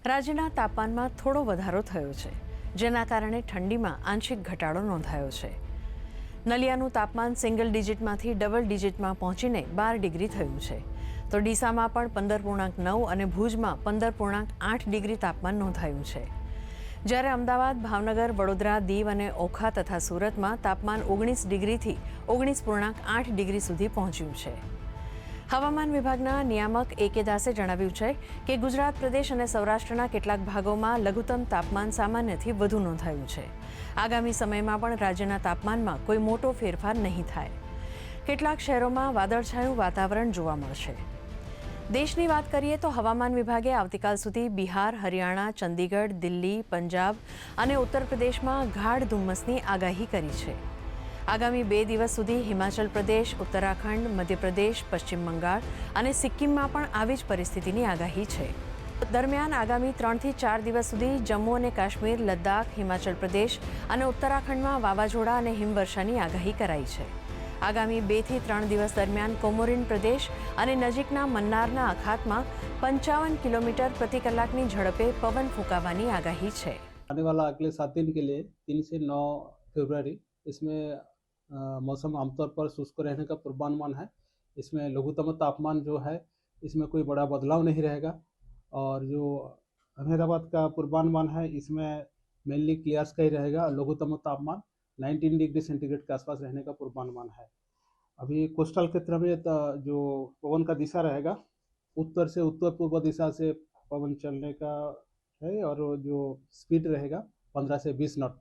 રાજ્યના તાપમાનમાં થોડો વધારો થયો છે, જેના કારણે ઠંડીમાં આંશિક ઘટાડો નોંધાયો છે. નલિયાનું તાપમાન સિંગલ ડિજિટમાંથી ડબલ ડિજિટમાં પહોંચીને 12 ડિગ્રી થયું છે, તો ડીસામાં પણ 15.9 અને ભુજમાં 15.8 ડિગ્રી તાપમાન નોંધાયું છે. જ્યારે અમદાવાદ, ભાવનગર, વડોદરા, દીવ અને ઓખા તથા સુરતમાં તાપમાન 19 ડિગ્રીથી 19.8 ડિગ્રી સુધી પહોંચ્યું છે. હવામાન વિભાગના નિયામક A.K. દાસે જણાવ્યું છે કે ગુજરાત પ્રદેશ અને સૌરાષ્ટ્રના કેટલાક ભાગોમાં લઘુત્તમ તાપમાન સામાન્યથી વધુ નોંધાયું છે. આગામી સમયમાં પણ રાજ્યના તાપમાનમાં કોઈ મોટો ફેરફાર નહીં થાય. કેટલાક શહેરોમાં વાદળછાયું વાતાવરણ જોવા મળશે. દેશની વાત કરીએ તો હવામાન વિભાગે આવતીકાલ સુધી બિહાર, હરિયાણા, ચંદીગઢ, દિલ્હી, પંજાબ અને ઉત્તર પ્રદેશમાં ગાઢ ધુમ્મસની આગાહી કરી છે. આગામી 2 દિવસ સુધી હિમાચલ પ્રદેશ, ઉત્તરાખંડ, મધ્યપ્રદેશ, પશ્ચિમ બંગાળ અને સિક્કિમમાં પણ આવી જ પરિસ્થિતિની આગાહી છે. દરમિયાન આગામી 3 થી 4 દિવસ સુધી જમ્મુ અને કાશ્મીર, લદ્દાખ, હિમાચલ પ્રદેશ અને ઉત્તરાખંડમાં વાવાઝોડા અને હિમવર્ષાની આગાહી કરાઈ છે. આગામી 2 થી 3 દિવસ દરમિયાન કોમોરિન પ્રદેશ અને નજીકના મન્નારના અખાતમાં 55 કિલોમીટર પ્રતિ કલાકની ઝડપે પવન ફૂંકાવાની આગાહી છે. आने वाला अगले 7 दिन के लिए 3 से 9 फरवरी इसमें मौसम आमतौर पर शुष्क रहने का पूर्वानुमान है. इसमें लघुत्तम तापमान जो है इसमें कोई बड़ा बदलाव नहीं रहेगा और जो अहमदाबाद का पूर्वानुमान है इसमें मेनली क्लियर स्काई रहेगा. लघुत्तम तापमान 19 डिग्री सेंटीग्रेड के आसपास रहने का पूर्वानुमान है. अभी कोस्टल क्षेत्र में जो पवन का दिशा रहेगा उत्तर से उत्तर पूर्व दिशा से पवन चलने का है और जो स्पीड रहेगा 15 से 20 नॉट.